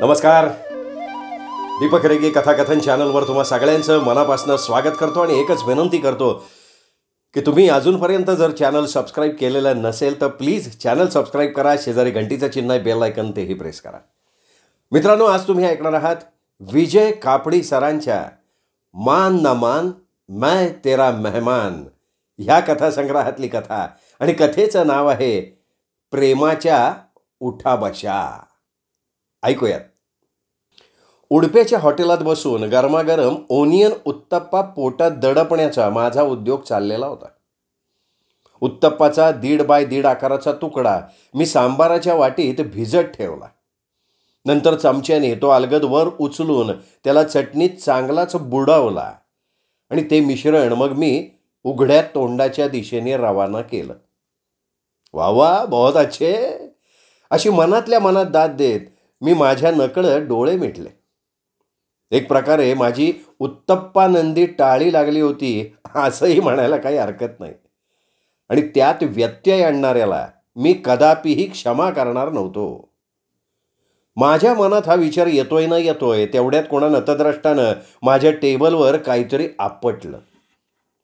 नमस्कार. दीपक रेगे कथाकथन चॅनलवर तुम्हा सगळ्यांचं मनापासून स्वागत करतो आणि एकच विनंती करतो की तुम्ही अजूनपर्यंत जर चॅनल सबस्क्राईब केलेलं नसेल तर प्लीज चॅनल सबस्क्राईब करा. शेजारी घंटीचं चिन्ह आहे, बेल आयकन तेही प्रेस करा. मित्रांनो, आज तुम्ही ऐकणार आहात विजय कापडी सरांच्या मान ना मान मैं तेरा मेहमान ह्या कथासंग्रहातली कथा. आणि कथेचं नाव आहे प्रेमाच्या उठाबशा. ऐकूयात. उडप्याच्या हॉटेलात बसून गरमागरम ओनियन उत्तप्पा पोटात दडपण्याचा माझा उद्योग चाललेला होता. उत्तप्पाचा 1.5 बाय 1.5 आकाराचा तुकडा मी सांबाराच्या वाटीत भिजत ठेवला. नंतर चमच्याने तो अलगद वर उचलून त्याला चटणीत चांगलाच बुडवला आणि ते मिश्रण मग मी उघड्या तोंडाच्या दिशेने रवाना केलं. वा वा, बहुत अच्छे, अशी मनातल्या मनात दाद देत मी माझ्या नकळत डोळे मिटले. एक प्रकारे माझी उत्तप्पानंदी टाळी लागली होती असंही म्हणायला काही हरकत नाही. आणि त्यात व्यत्यय आणणाऱ्याला मी कदापिही क्षमा करणार नव्हतो. माझ्या मनात हा विचार येतोय ना येतोय तेवढ्यात कोणा नतद्रष्टानं माझ्या टेबलवर काहीतरी आपटलं.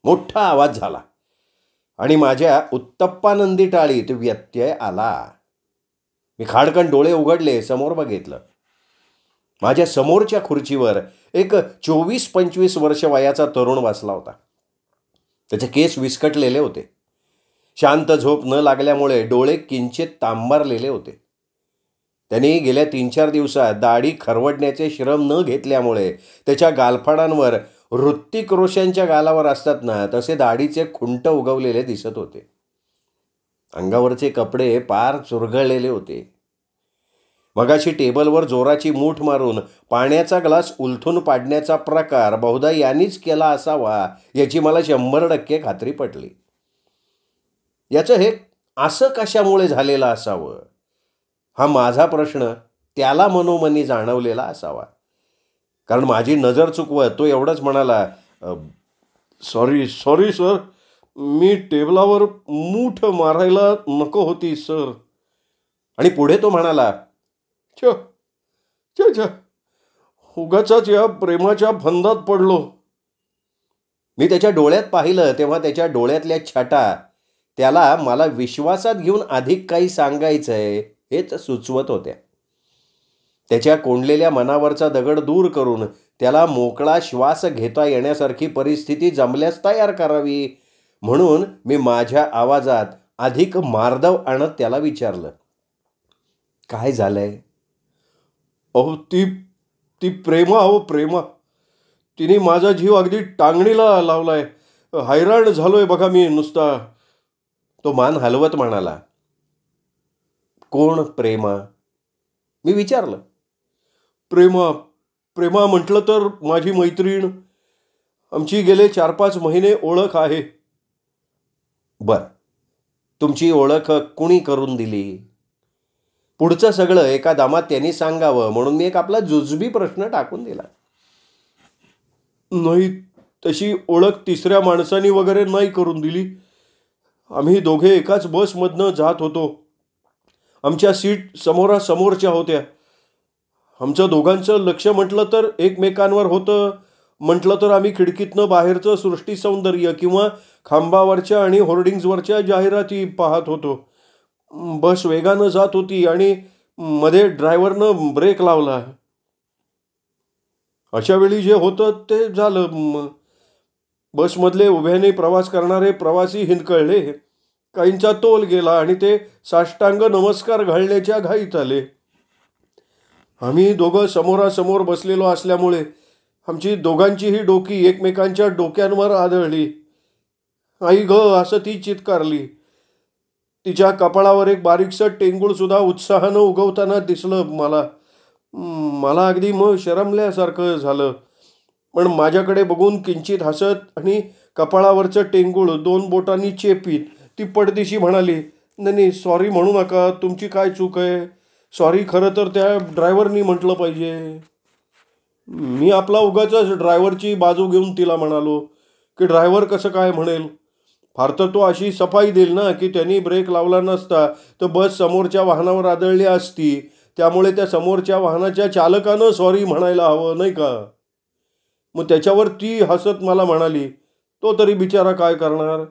मोठा आवाज झाला आणि माझ्या उत्तप्पानंदी टाळीत व्यत्यय आला. मी खाडकन डोळे उघडले, समोर बघितलं. माझ्या समोरच्या खुर्चीवर एक 24-25 वर्ष वयाचा तरुण बसला होता. त्याचे केस विस्कटलेले होते. शांत झोप न लागल्यामुळे डोळे किंचित तांबारलेले होते. त्यांनी गेल्या 3-4 दिवसात दाढी खरवडण्याचे श्रम न घेतल्यामुळे त्याच्या गालफाडांवर ऋत्विक रोशनच्या गालावर असतात ना तसे दाढीचे खुंट उगवलेले दिसत होते. अंगावरचे कपडे पार चुरगळलेले होते. मगाशी टेबलवर जोराची मूठ मारून पाण्याचा ग्लास उलथून पाडण्याचा प्रकार बहुधा यांनीच केला असावा याची मला 100% खात्री पटली. याचं हे असं कशामुळे झालेलं असावं हा माझा प्रश्न त्याला मनोमनी जाणवलेला असावा. कारण माझी नजर चुकवत तो एवढंच म्हणाला, सॉरी सर, मी टेबलावर मूठ मारायला नको होती सर. आणि पुढे तो म्हणाला, उगाचाच या प्रेमाच्या फंदात पडलो. मी त्याच्या डोळ्यात पाहिलं तेव्हा त्याच्या डोळ्यातल्या छटा त्याला मला विश्वासात घेऊन अधिक काही सांगायचंय हेच सुचवत होत्या. त्याच्या कोंडलेल्या मनावरचा दगड दूर करून त्याला मोकळा श्वास घेता येण्यासारखी परिस्थिती जमल्यास तयार करावी म्हणून मी माझ्या आवाजात अधिक मार्दव आणत त्याला विचारलं, काय झालंय? अहो ती प्रेमा तिने माझा जीव अगदी टांगणीला लावलाय. हैराण झालोय बघा मी नुसता. तो मान हलवत म्हणाला, कोण प्रेमा? मी विचारलं. प्रेमा म्हटलं तर माझी मैत्रीण. आमची गेले 4-5 महिने ओळख आहे. बर, तुमची ओळख कुणी करून दिली? पुढचं सगळं एका दामात त्यांनी सांगावं म्हणून मी एक आपला जुजबी प्रश्न टाकून दिला. नाही, तशी ओळख 3ऱ्या माणसानी वगैरे नाही करून दिली. आम्ही दोघे एकाच बसमधनं जात होतो. आमच्या सीट समोरासमोरच्या होत्या. आमचं दोघांचं लक्ष म्हटलं तर एकमेकांवर होतं. म्हटलं तर आम्ही खिडकीतनं बाहेरचं सृष्टी सौंदर्य किंवा खांबावरच्या आणि होर्डिंग्जवरच्या जाहिराती पाहत होतो. बस वेगानं जात होती आणि मध्ये ड्रायव्हरनं ब्रेक लावला. अशा वेळी जे होतं ते झालं. बसमधले उभ्याने प्रवास करणारे प्रवासी हिंदकळले. काहींचा तोल गेला आणि ते साष्टांग नमस्कार घालण्याच्या घाईत आले. आम्ही दोघं समोरासमोर बसलेलो असल्यामुळे आमची दोघांचीही डोकी एकमेकांच्या डोक्यांवर आदळली. आई ग असं ती चित्कारली. तिच्या कपाळावर एक बारीकसं टेंगूळ सुद्धा उत्साहानं उगवताना दिसलं मला अगदी मग शरमल्यासारखं झालं. पण माझ्याकडे बघून किंचित हसत आणि कपाळावरचं टेंगूळ 2 बोटांनी चेपीत ती पडदिशी म्हणाली, नाही सॉरी म्हणू नका, तुमची काय चूक आहे. सॉरी, खरं तर त्या ड्रायव्हरनी म्हटलं पाहिजे. मी आपला उगाचच ड्रायव्हरची बाजू घेऊन तिला म्हणालो की ड्रायव्हर कसं काय म्हणेल. फार तर तो अशी सफाई देईल ना की त्यांनी ब्रेक लावला नसता तर बस समोरच्या वाहनावर आदळली असती त्यामुळे त्या समोरच्या वाहनाच्या चालकानं सॉरी म्हणायला हवं, नाही का? मग त्याच्यावर ती हसत मला म्हणाली, तो तरी बिचारा काय करणार?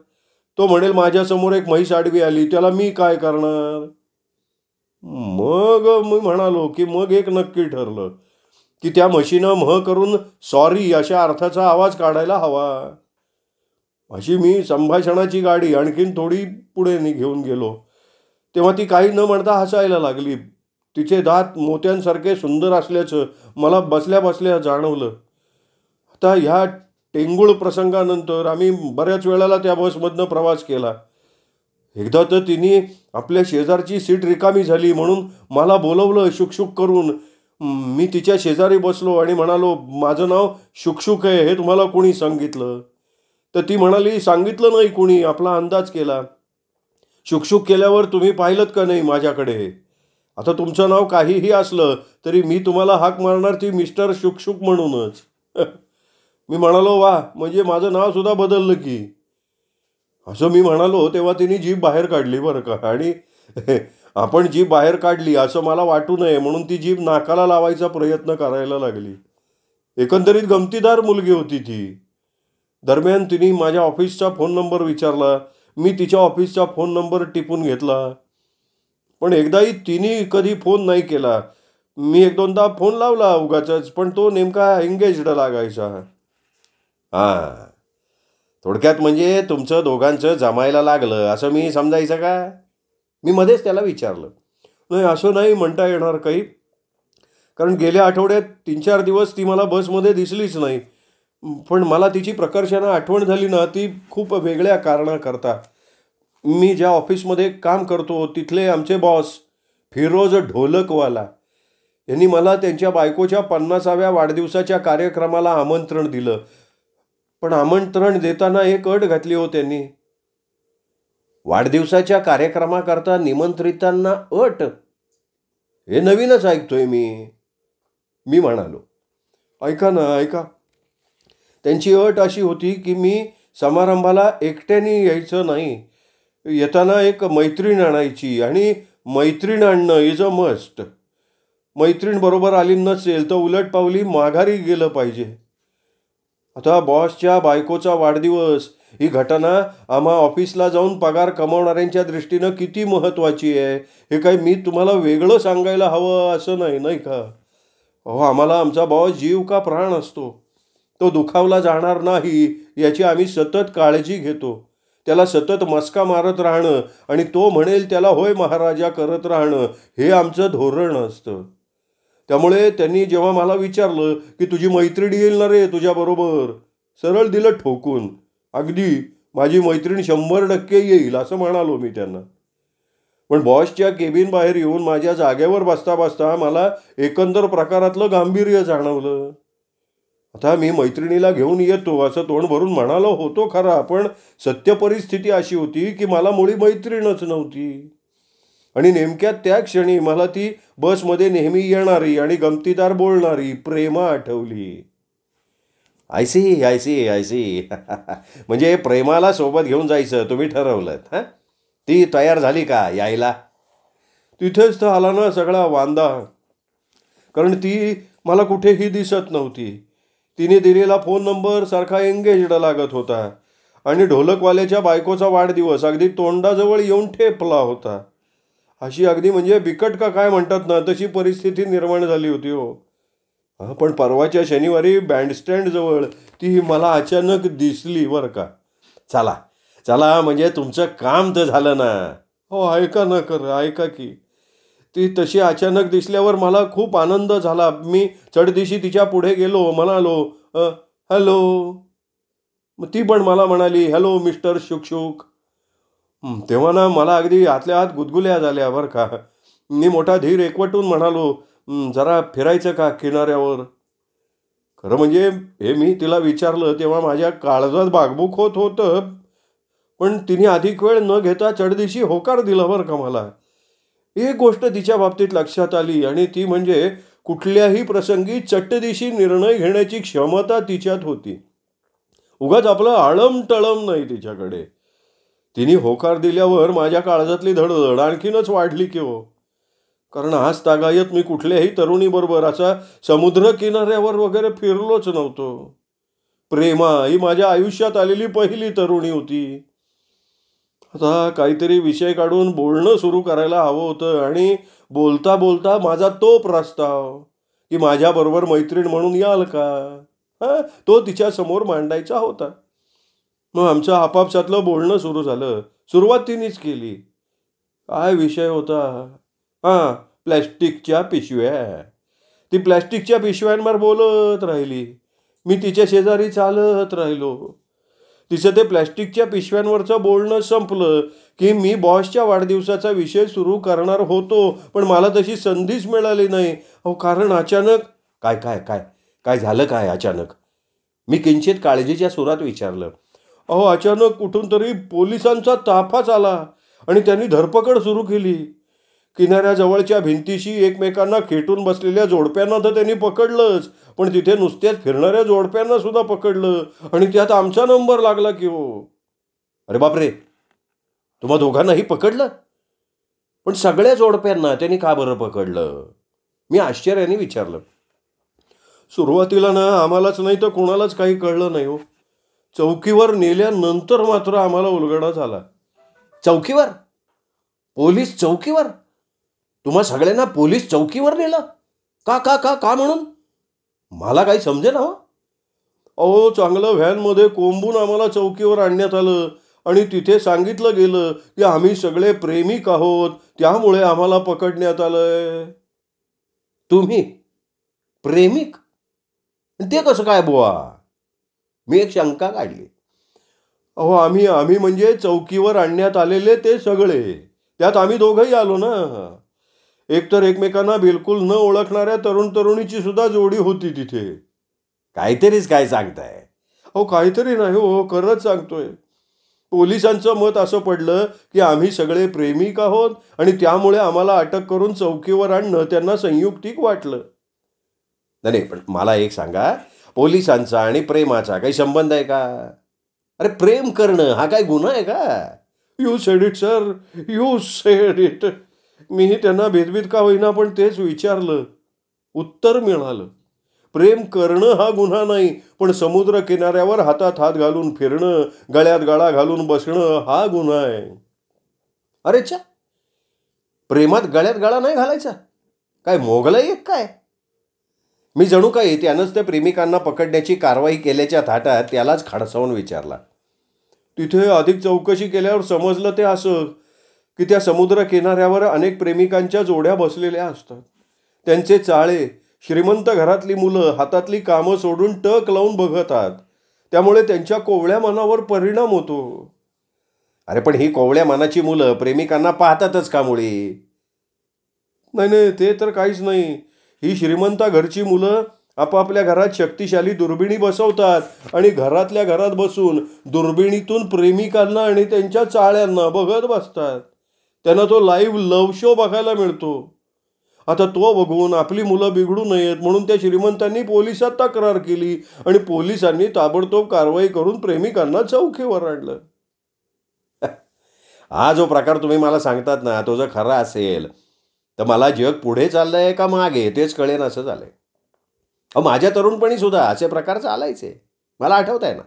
तो म्हणेल माझ्यासमोर एक म्हैस आडवी आली, त्याला मी काय करणार? मग मी म्हणालो की मग एक नक्की ठरलं की त्या म्हशीनं म्ह करून सॉरी अशा अर्थाचा आवाज काढायला हवा. अशी मी संभाषणाची गाडी आणखीन थोडी पुढे घेऊन गेलो तेव्हा ती काही न म्हणता हसायला लागली. तिचे दात मोत्यांसारखे सुंदर असल्याचं मला बसल्या बसल्या जाणवलं. आता ह्या टेंगुळ प्रसंगानंतर आम्ही बऱ्याच वेळेला त्या बसमधनं प्रवास केला. एकदा तर तिने आपल्या शेजारची सीट रिकामी झाली म्हणून मला बोलवलं शुकशुक करून. मी तिच्या शेजारी बसलो आणि म्हणालो, माझं नाव शुकशुक आहे, हे तुम्हाला कोणी सांगितलं? तर ती म्हणाली, सांगितलं नाही कोणी, आपला अंदाज केला. शुकशुक केल्यावर तुम्ही पाहिलंत का नाही माझ्याकडे? आता तुमचं नाव काहीही असलं तरी मी तुम्हाला हाक मारणार ती मिस्टर शुकशुक म्हणूनच. मी म्हणालो, वा, म्हणजे माझं नाव सुद्धा बदललं की. असं मी म्हणालो तेव्हा तिने जीभ बाहेर काढली बरं का. आणि आपण जीभ बाहेर काढली असं मला वाटू नये म्हणून ती जीभ नाकाला लावायचा प्रयत्न करायला लागली. एकंदरीत गमतीदार मुलगी होती ती. दरम्यान तिने माझ्या ऑफिसचा फोन नंबर विचारला. मी तिच्या ऑफिसचा फोन नंबर टिपून घेतला. पण एकदाही तिने कधी फोन नाही केला. मी एक दोनदा फोन लावला उगाचच, पण तो नेमका एंगेज्ड लागायचा. हां, थोडक्यात म्हणजे तुमचं दोघांचं जमायला लागलं असं मी समजायचं का? मी मध्येच त्याला विचारलं. नाही, असं नाही म्हणता येणार काही, कारण गेल्या आठवड्यात 3-4 दिवस ती मला बसमध्ये दिसलीच नाही. पण मला तिची प्रकर्षानं आठवण झाली ना, ती खूप वेगळ्या कारणाकरता. मी ज्या ऑफिसमध्ये काम करतो तिथले आमचे बॉस फिरोज ढोलकवाला यांनी मला त्यांच्या बायकोच्या 50व्या वाढदिवसाच्या कार्यक्रमाला आमंत्रण दिलं. पण आमंत्रण देताना एक अट घातली हो त्यांनी. वाढदिवसाच्या कार्यक्रमाकरता निमंत्रितांना अट? हे नवीनच ऐकतोय मी. मी म्हणालो, ऐका ना, ऐका. त्यांची अट अशी होती की मी समारंभाला एकट्याने यायचं नाही. येताना एक मैत्रीण आणायची आणि मैत्रीण आणणं इज अ मस्ट. मैत्रीण बरोबर आली नसेल तर उलट पावली माघारी गेलं पाहिजे. आता बॉसच्या बायकोचा वाढदिवस ही घटना आम्हा ऑफिसला जाऊन पगार कमावणाऱ्यांच्या दृष्टीनं किती महत्त्वाची आहे हे काही मी तुम्हाला वेगळं सांगायला हवं असं नाही, नाही का? अहो, आम्हाला आमचा बॉस जीव का प्राण असतो. तो दुखावला जाणार नाही याची आम्ही सतत काळजी घेतो. त्याला सतत मस्का मारत राहणं आणि तो म्हणेल त्याला होय महाराजा करत राहणं हे आमचं धोरण असतं. त्यामुळे त्यांनी जेव्हा मला विचारलं की तुझी मैत्रीण येईल ना रे तुझ्याबरोबर, सरळ दिलं ठोकून. अगदी माझी मैत्रीण 100% येईल असं म्हणालो मी त्यांना. पण बॉसच्या केबिन बाहेर येऊन माझ्या जागेवर बसता बसता मला एकंदर प्रकारातलं गांभीर्य जाणवलं. आता मी मैत्रिणीला घेऊन येतो असं तोंड भरून म्हणालो होतो खरा, पण सत्य परिस्थिती अशी होती की मला मुळी मैत्रीणच नव्हती. आणि नेमक्या त्या क्षणी मला ती बसमध्ये नेहमी येणारी आणि गमतीदार बोलणारी प्रेमा आठवली. I see, I see, I see. म्हणजे प्रेमाला सोबत घेऊन जायचं तुम्ही ठरवलं. हां, ती तयार झाली का यायला? तिथेच तर आला ना सगळा वांदा. कारण ती मला कुठेही दिसत नव्हती. तिने दिलेला फोन नंबर सारखा एंगेज्ड लागत होता आणि ढोलकवाल्याच्या बायकोचा वाढदिवस अगदी तोंडाजवळ येऊन ठेपला होता. अशी अगदी म्हणजे बिकट का काय म्हणतात ना तशी परिस्थिती निर्माण झाली होती हो. हां, पण परवाच्या शनिवारी बँडस्टँडजवळ ती मला अचानक दिसली बरं का. चला चला, म्हणजे तुमचं काम तर झालं ना. हो, ऐका ना खरं, ऐका की. ती तशी अचानक दिसल्यावर मला खूप आनंद झाला. मी चढदिशी तिच्या पुढे गेलो, म्हणालो, हॅलो. मग ती पण मला म्हणाली, हॅलो मिस्टर शुकशुक. तेव्हा ना मला अगदी आतल्या आत गुदगुल्या झाल्या बरं का. मी मोठा धीर एकवटून म्हणालो, जरा फिरायचं का किनाऱ्यावर? खरं म्हणजे हे मी तिला विचारलं तेव्हा माझ्या काळजात बागबुक होत होतं. पण तिने अधिक वेळ न घेता चढदिशी होकार दिला बरं का मला. एक गोष्ट तिच्या बाबतीत लक्षात आली आणि ती म्हणजे कुठल्याही प्रसंगी चटदिशी निर्णय घेण्याची क्षमता तिच्यात होती. उगाच आपलं आळमटळम नाही तिच्याकडे. तिने होकार दिल्यावर माझ्या काळजातली धडधड आणखीनच वाढली की हो. कारण आज तागायत मी कुठल्याही तरुणीबरोबर असा समुद्र किनाऱ्यावर वगैरे फिरलोच नव्हतो. प्रेमा ही माझ्या आयुष्यात आलेली पहिली तरुणी होती. आता काहीतरी विषय काढून बोलणं सुरू करायला हवं होतं आणि बोलता बोलता माझा तो प्रस्ताव की माझ्याबरोबर मैत्रीण म्हणून याल का, तो तिच्या समोर मांडायचा होता. मग आमचं आपापसातलं बोलणं सुरू झालं. सुरुवात तिनेच केली. काय विषय होता? हां, प्लॅस्टिकच्या पिशव्या. ती प्लॅस्टिकच्या पिशव्यांवर बोलत राहिली. मी तिच्या शेजारी चालत राहिलो. तिचं ते प्लॅस्टिकच्या पिशव्यांवरचं बोलणं संपलं की मी बॉसच्या वाढदिवसाचा विषय सुरू करणार होतो, पण मला तशी संधीच मिळाली नाही. कारण अचानक काय काय काय काय झालं काय अचानक? मी किंचित काळजीच्या सुरात विचारलं. अचानक कुठून तरी पोलिसांचा ताफाच आला आणि त्यांनी धरपकड सुरू केली. किनाऱ्याजवळच्या भिंतीशी एकमेकांना खेटून बसलेल्या जोडप्यांना तर त्यांनी पकडलंच, पण तिथे नुसत्याच फिरणाऱ्या जोडप्यांना सुद्धा पकडलं आणि त्यात आमचा नंबर लागला की हो. अरे बापरे, तुम्हा दोघांनाही पकडलं? पण सगळ्या जोडप्यांना त्यांनी का बरं पकडलं? मी आश्चर्याने विचारलं. सुरुवातीला ना आम्हालाच नाही तर कोणालाच काही कळलं नाही हो. चौकीवर नेल्यानंतर मात्र आम्हाला उलगडा झाला. चौकीवर? पोलीस चौकीवर? तुम्हा सगळ्यांना पोलीस चौकीवर नेलं? का का का का म्हणून? मला काही समजे ना हो. चांगलं व्हॅनमध्ये कोंबून आम्हाला चौकीवर आणण्यात आलं आणि तिथे सांगितलं गेलं की आम्ही सगळे प्रेमिक आहोत, त्यामुळे आम्हाला पकडण्यात आलंय. तुम्ही प्रेमिक? ते कसं काय बुवा? मी एक शंका काढली. आम्ही म्हणजे चौकीवर आणण्यात आलेले ते सगळे, त्यात आम्ही दोघंही आलो ना. एकतर एकमेकांना बिलकुल न ओळखणाऱ्या तरुण तरुणीची सुद्धा जोडी होती तिथे. काहीतरीच काय सांगताय? काहीतरी नाही हो, खरंच सांगतोय. पोलिसांचं मत असं पडलं की आम्ही सगळे प्रेमिक आहोत आणि त्यामुळे आम्हाला अटक करून चौकीवर आणणं त्यांना संयुक्तिक वाटलं. नाही, पण मला एक सांगा, पोलिसांचा आणि प्रेमाचा काही संबंध आहे का? अरे प्रेम करणं हा काय गुन्हा आहे का? You sed it sir, you sed it. मीही त्यांना भेदभेद का होईना पण तेच विचारलं. उत्तर मिळालं. प्रेम करणं हा गुन्हा नाही, पण समुद्र किनाऱ्यावर हातात हात घालून फिरणं, गळ्यात गळा घालून बसणं हा गुन्हा आहे. अरे चा, प्रेमात गळ्यात गळा नाही घालायचा? काय मोगलाई एक काय? मी जणू काही त्यानंच त्या प्रेमिकांना पकडण्याची कारवाई केल्याच्या थाटात त्यालाच खडसावून विचारला. तिथे अधिक चौकशी केल्यावर समजलं ते असं की त्या समुद्र किनाऱ्यावर अनेक प्रेमिकांच्या जोड्या बसलेल्या असतात. त्यांचे चाळे, श्रीमंत घरातली मुलं हातातली कामं सोडून टक लावून बघतात. त्यामुळे त्यांच्या कोवळ्या मनावर परिणाम होतो. अरे पण ही कोवळ्या मनाची मुलं प्रेमिकांना पाहतातच का मुळी? नाही, ते तर काहीच नाही. ही श्रीमंता घरची मुलं आपापल्या घरात शक्तिशाली दुर्बिणी बसवतात आणि घरातल्या घरात बसून दुर्बिणीतून प्रेमिकांना आणि त्यांच्या चाळ्यांना बघत बसतात. त्यांना तो लाईव्ह लव्ह शो बघायला मिळतो. आता तो बघून आपली मुलं बिघडू नयेत म्हणून त्या श्रीमंतांनी पोलिसात तक्रार केली आणि पोलिसांनी ताबडतोब कारवाई करून प्रेमिकांना चौकीवर आणलं. हा जो प्रकार तुम्ही मला सांगतात ना, तो जर खरा असेल तर मला जग पुढे चाललंय का मागे तेच कळेन असं झालंय. माझ्या तरुणपणी सुद्धा असे प्रकार चालायचे. मला आठवत आहे ना,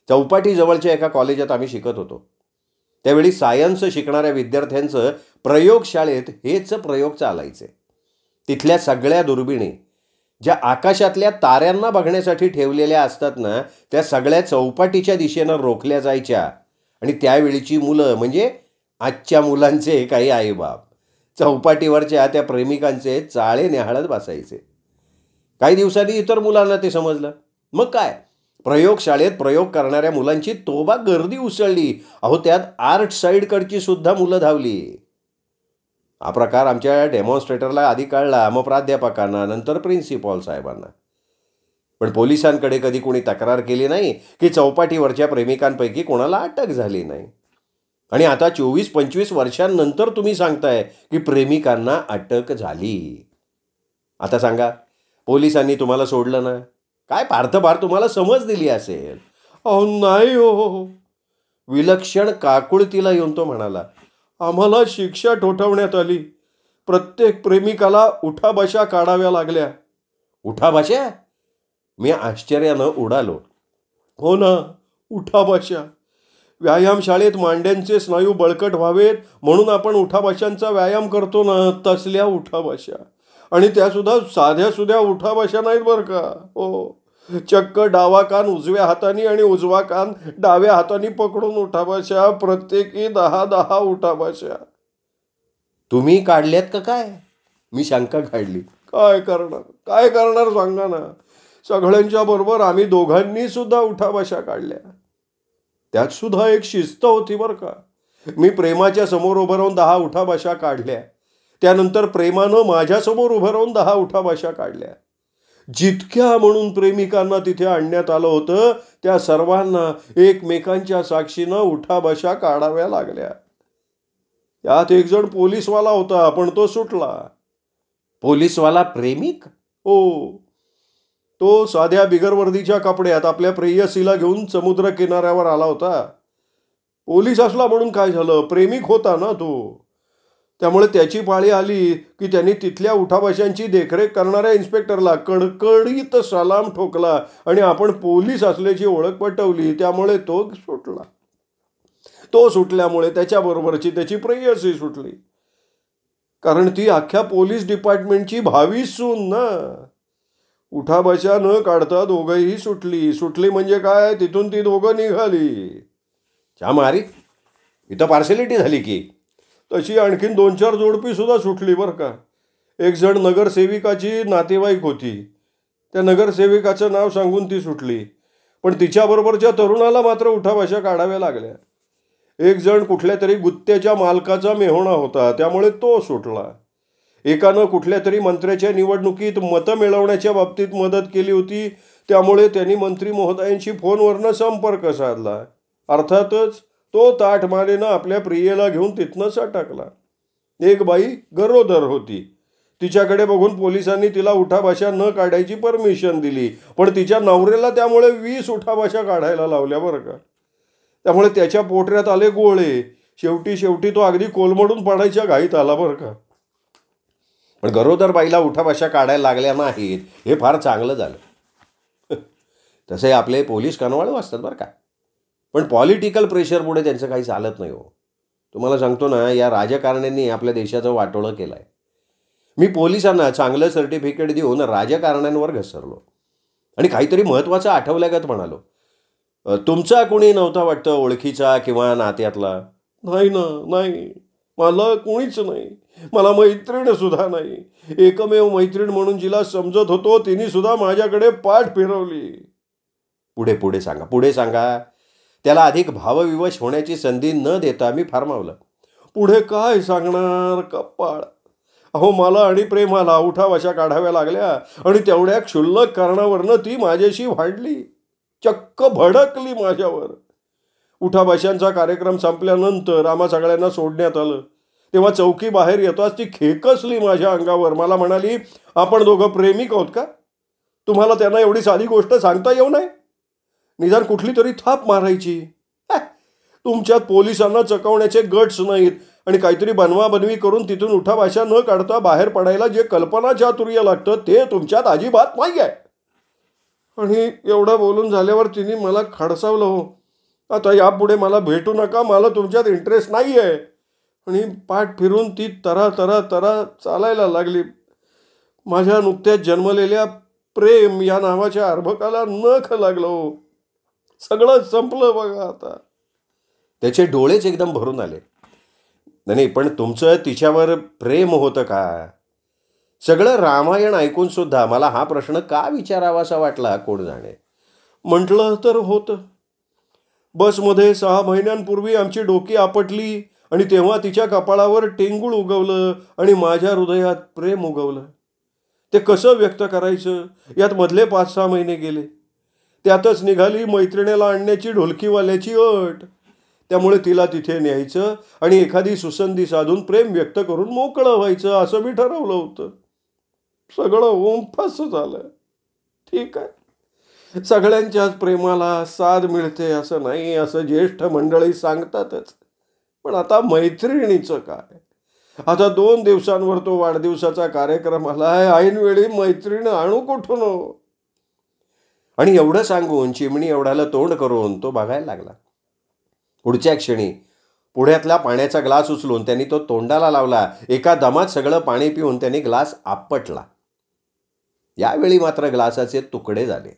चौपाटी जवळच्या एका कॉलेजात आम्ही शिकत होतो. त्यावेळी सायन्स शिकणाऱ्या विद्यार्थ्यांचं प्रयोगशाळेत हेच प्रयोग चालायचे. तिथल्या सगळ्या दुर्बिणी ज्या आकाशातल्या ताऱ्यांना बघण्यासाठी ठेवलेल्या असतात ना, त्या सगळ्या चौपाटीच्या दिशेनं रोखल्या जायच्या आणि त्यावेळीची मुलं म्हणजे आजच्या मुलांचे काही आईबाप चौपाटीवरच्या त्या प्रेमिकांचे चाळे न्याहाळत बसायचे. काही दिवसांनी इतर मुलांना ते समजलं. मग काय, प्रयोगशाळेत प्रयोग करणाऱ्या मुलांची तोबा गर्दी उसळली. त्यात आर्ट साईडकडची सुद्धा मुलं धावली. हा प्रकार आमच्या डेमॉन्स्ट्रेटरला आधी कळला, मग प्राध्यापकांना, नंतर प्रिन्सिपॉल साहेबांना. पण पोलिसांकडे कधी कोणी तक्रार केली नाही की चौपाटीवरच्या प्रेमिकांपैकी कोणाला अटक झाली नाही. आणि आता 24-25 वर्षांनंतर तुम्ही सांगताय की प्रेमिकांना अटक झाली. आता सांगा, पोलिसांनी तुम्हाला सोडलं ना? काय पार्थभार तुम्हाला समज दिली असेल? नाही हो. विलक्षण काकुळतीला येऊन तो म्हणाला, आम्हाला शिक्षा ठोठावण्यात आली प्रत्येक प्रेमिकाला उठाबशा काढाव्या लागल्या. उठाबशा? मी आश्चर्यानं उडालो. हो ना, उठाबशा. व्यायामशाळेत मांड्यांचे स्नायू बळकट व्हावेत म्हणून आपण उठाबशांचा व्यायाम करतो ना, तसल्या उठाबशा. आणि त्यासुद्धा साध्या सुध्या उठाबशा नाहीत बरं का. हो, चक्क डावा कान उजव्या हाताने आणि उजवा कान डाव्या हाताने पकडून उठाबशा. प्रत्येकी 10-10 उठाबशा. तुम्ही काढल्यात का काय? मी शंका काढली. काय करणार सांगा ना. सगळ्यांच्या बरोबर आम्ही दोघांनी सुद्धा उठाबशा काढल्या. त्यात सुद्धा एक शिस्त होती बरं का. मी प्रेमाच्या समोर उभं राहून 10 उठाबशा काढल्या. त्यानंतर प्रेमानं माझ्यासमोर उभं राहून 10 उठाबशा काढल्या. जितक्या म्हणून प्रेमिकांना तिथे आणण्यात आलं होतं त्या सर्वांना एकमेकांच्या साक्षीनं उठाबशा काढाव्या लागल्या. त्यात एक जण पोलीसवाला होता, पण तो सुटला. पोलीसवाला प्रेमिक? हो. तो साध्या बिगरवर्दीच्या कपड्यात आपल्या प्रेयसीला घेऊन समुद्र किनाऱ्यावर आला होता. पोलीस असला म्हणून काय झालं, प्रेमिक होता ना तो. त्यामुळे त्याची पाळी आली की त्यांनी तिथल्या उठाबशांची देखरेख करणाऱ्या इन्स्पेक्टरला कडकडीत सलाम ठोकला आणि आपण पोलीस असल्याची ओळख पटवली. त्यामुळे तो सुटला. तो सुटल्यामुळे त्याच्याबरोबरची त्याची प्रेयसी सुटली. कारण ती अख्ख्या पोलीस डिपार्टमेंटची भावी सून ना. उठाबशा न काढता दोघंही सुटली म्हणजे काय, तिथून ती दोघं निघाली. च्या मारी, इथं पार्शलिटी झाली की. तशी आणखीन 2-4 जोडपी सुद्धा सुटली बरं का. एक जण नगरसेविकाची नातेवाईक होती. त्या नगरसेविकाचं नाव सांगून ती सुटली. पण तिच्याबरोबरच्या तरुणाला मात्र उठाबशा काढाव्या लागल्या. एक जण कुठल्या तरी गुत्त्याच्या मालकाचा मेहोणा होता, त्यामुळे तो सुटला. एकानं कुठल्या तरी मंत्र्याच्या निवडणुकीत मतं मिळवण्याच्या बाबतीत मदत केली होती, त्यामुळे त्यांनी मंत्री महोदयांशी फोनवरनं संपर्क साधला. अर्थातच तो ताठमानेनं आपल्या प्रियेला घेऊन तिथनं सटकला. एक बाई गरोदर होती. तिच्याकडे बघून पोलिसांनी तिला उठाबशा न काढायची परमिशन दिली. पण तिच्या नवऱ्याला त्यामुळे 20 उठाबशा काढायला लावल्या बरं का. त्यामुळे त्याच्या पोटऱ्यात आले गोळे. शेवटी तो अगदी कोलमडून पडायच्या घाईत आला बरं का. पण गरोदर बाईला उठाबशा काढायला लागल्या नाहीत, हे फार चांगलं झालं. तसे आपले पोलीस कनवाळू असतात बरं का. पण पॉलिटिकल प्रेशरमुळे त्यांचं काही चालत नाही हो. तुम्हाला सांगतो ना, या राजकारण्यांनी आपल्या देशाचं वाटोळं केलं आहे. मी पोलिसांना चांगलं सर्टिफिकेट देऊन राजकारण्यांवर घसरलो आणि काहीतरी महत्त्वाचं आठवल्यागत म्हणालो. तुमचा कोणी नव्हता वाटतं ओळखीचा किंवा नात्यातला? नाही ना, नाही, मला कोणीच नाही. मला मैत्रीण सुद्धा नाही. एकमेव मैत्रीण म्हणून जिला समजत होतो तिने सुद्धा माझ्याकडे पाठ फिरवली. पुढे सांगा. त्याला अधिक भावविवश होण्याची संधी न देता मी फरमावलं. पुढे काय सांगणार, कपाळ. अहो, मला आणि प्रेमाला उठाबशा काढाव्या लागल्या आणि तेवढ्या क्षुल्लक कारणावरनं ती माझ्याशी भांडली, चक्क भडकली माझ्यावर. उठाबशांचा कार्यक्रम संपल्यानंतर आम्हा सगळ्यांना सोडण्यात आलं. तेव्हा चौकी बाहेर येताच ती खेकसली माझ्या अंगावर. मला म्हणाली, आपण दोघं प्रेमिक आहोत का? तुम्हाला त्यांना एवढी साधी गोष्ट सांगता येऊ नये? निदान कुठली तरी थाप मारायची. तुमच्यात पोलिसांना चकवण्याचे गट्स नाहीत आणि काहीतरी बनवाबनवी करून तिथून उठाबशा न काढता बाहेर पडायला जे कल्पना चातुर्य लागतं ते तुमच्यात अजिबात नाही आहे. आणि एवढं बोलून झाल्यावर तिने मला खडसावलं. हो, आता यापुढे मला भेटू नका, मला तुमच्यात इंटरेस्ट नाही आहे. आणि पाठ फिरून ती तरा चालायला लागली. माझ्या नुकत्याच जन्मलेल्या प्रेम या नावाच्या अर्भकाला नख लागलं. हो, सगळं संपलं बघा आता. त्याचे डोळेच एकदम भरून आले. नाही, पण तुमचं तिच्यावर प्रेम होतं का? सगळं रामायण ऐकून सुद्धा मला हा प्रश्न का विचारावासा वाटला कोण जाणे. म्हटलं तर होतं. बसमध्ये 6 महिन्यांपूर्वी आमची डोकी आपटली आणि तेव्हा तिच्या कपाळावर टेंगूळ उगवलं आणि माझ्या हृदयात प्रेम उगवलं. ते कसं व्यक्त करायचं, यात मधले 5-6 महिने गेले. त्यातच निघाली मैत्रिणीला आणण्याची ढोलकीवाल्याची अट. त्यामुळे तिला तिथे न्यायचं आणि एखादी सुसंधी साधून प्रेम व्यक्त करून मोकळं व्हायचं असं मी ठरवलं होतं. सगळं ओमफास झालं. ठीक आहे, सगळ्यांच्याच प्रेमाला साथ मिळते असं नाही, असं ज्येष्ठ मंडळी सांगतातच. पण आता मैत्रिणीचं काय? आता 2 दिवसांवर तो वाढदिवसाचा कार्यक्रम आलाय, ऐनवेळी मैत्रीण आणू कुठून हो? आणि एवढं सांगून चिमणी एवढ्याला तोंड करून तो बघायला लागला. पुढच्या क्षणी पुढ्यातला पाण्याचा ग्लास उचलून त्यांनी तो तोंडाला लावला. एका दमात सगळं पाणी पिऊन त्यांनी ग्लास आपटला. यावेळी मात्र ग्लासाचे तुकडे झाले.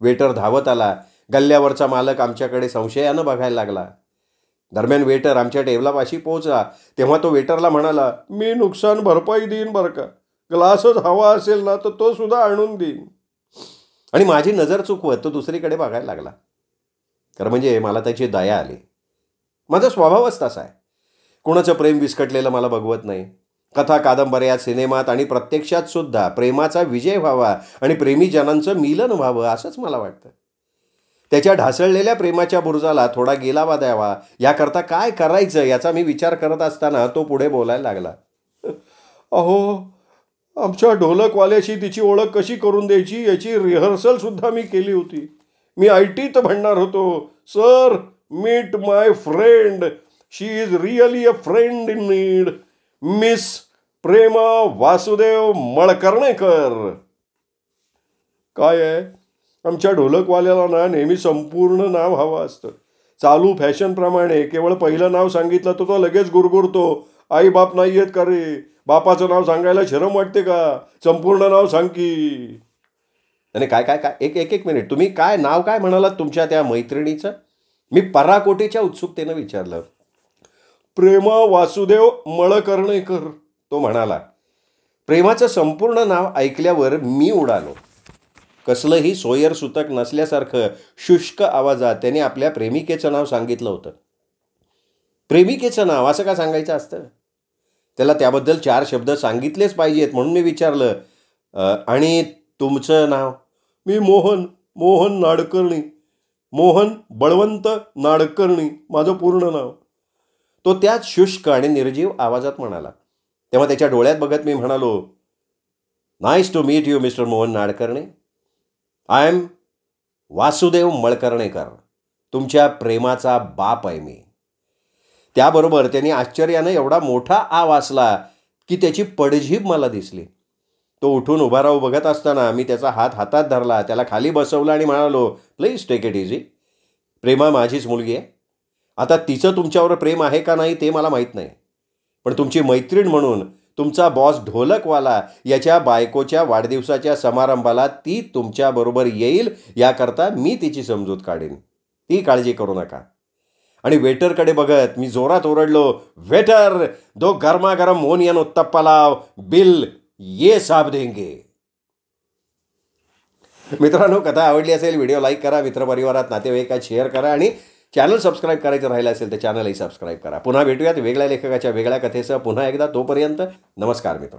वेटर धावत आला. गल्ल्यावरचा मालक आमच्याकडे संशयानं बघायला लागला. दरम्यान वेटर आमच्या टेबलापाशी पोहोचला तेव्हा तो वेटरला म्हणाला, मी नुकसान भरपाई देईन बरं का, ग्लासच हवा असेल ना तर तो सुद्धा आणून देईन. आणि माझी नजर चुकवत तो दुसरीकडे बघायला लागला. खरं म्हणजे मला त्याची दया आली. माझा स्वभावच तसा आहे. कोणाचं प्रेम विस्कटलेलं मला बघवत नाही. कथा कादंबऱ्या सिनेमात आणि प्रत्यक्षात सुद्धा प्रेमाचा विजय व्हावा आणि प्रेमीजनांचं मिलन व्हावं असंच मला वाटतं. त्याच्या ढासळलेल्या प्रेमाच्या बुरजाला थोडा गिलावा द्यावा याकरता काय करायचं याचा मी विचार करत असताना तो पुढे बोलायला लागला. अहो, आमच्या ढोलकवाल्याशी तिची ओळख कशी करून द्यायची याची रिहर्सल सुद्धा मी केली होती. मी ITत म्हणणार होतो, sir meet my friend, she is really a friend in need, miss Prema Vasudev Malkarnekar. काय आहे, आमच्या ढोलकवाल्याला ना नेहमी संपूर्ण नाव हवं असतं. चालू फॅशनप्रमाणे केवळ पहिलं नाव सांगितलं तर तो लगेच गुरगुरतो, आई बाप नाही आहेत का रे, बापाचं नाव सांगायला शरम वाटते का, संपूर्ण नाव सांग की. आणि काय काय काय एक मिनिट, तुम्ही काय नाव काय म्हणालात तुमच्या त्या मैत्रिणीचं? मी पराकोटीच्या उत्सुकतेनं विचारलं. प्रेमा वासुदेव मळकर्णेकर, तो म्हणाला. प्रेमाचं संपूर्ण नाव ऐकल्यावर मी उडालो. कसलंही सोयरसूतक नसल्यासारखं शुष्क आवाजात त्याने आपल्या प्रेमिकेचं नाव सांगितलं होतं. प्रेमिकेचं नाव असं का सांगायचं असतं? त्याला त्याबद्दल 4 शब्द सांगितलेच पाहिजेत म्हणून मी विचारलं, आणि तुमचं नाव? मी मोहन नाडकर्णी, मोहन बळवंत नाडकर्णी माझं पूर्ण नाव, तो त्याच शुष्क आणि निर्जीव आवाजात म्हणाला. तेव्हा त्याच्या डोळ्यात बघत मी म्हणालो, nice to meet you mister Mohan Nadkarni. I am Vasudev Malkarnekar, तुमच्या प्रेमाचा बाप आहे मी. त्याबरोबर त्यांनी आश्चर्यानं एवढा मोठा आ वासला की त्याची पडझीप मला दिसली. तो उठून उभा राहू बघत असताना मी त्याचा हात हातात धरला, त्याला खाली बसवला आणि म्हणालो, प्लीज टेक इट इझी. प्रेमा माझीच मुलगी आहे. आता तिचं तुमच्यावर प्रेम आहे का नाही ते मला माहीत नाही, पण तुमची मैत्रीण म्हणून तुमचा बॉस ढोलकवाला याच्या बायकोच्या वाढदिवसाच्या समारंभाला ती तुमच्याबरोबर येईल याकरता मी तिची समजूत काढीन, ती काळजी करू नका. आणि वेटरकडे बघत मी जोरात ओरडलो, वेटर, 2 गरमागरम ओनियन उत्तप्पा लाव, बिल ये साहब देंगे. मित्रांनो, कथा आवडली असेल व्हिडिओ लाईक करा, मित्रपरिवारात नातेवाईकात शेअर करा आणि चॅनल सबस्क्राईब करायचं राहिलं असेल तर चॅनलही सबस्क्राईब करा. पुन्हा भेटूयात वेगळ्या लेखकाच्या वेगळ्या कथेसह पुन्हा एकदा. तोपर्यंत नमस्कार मित्र.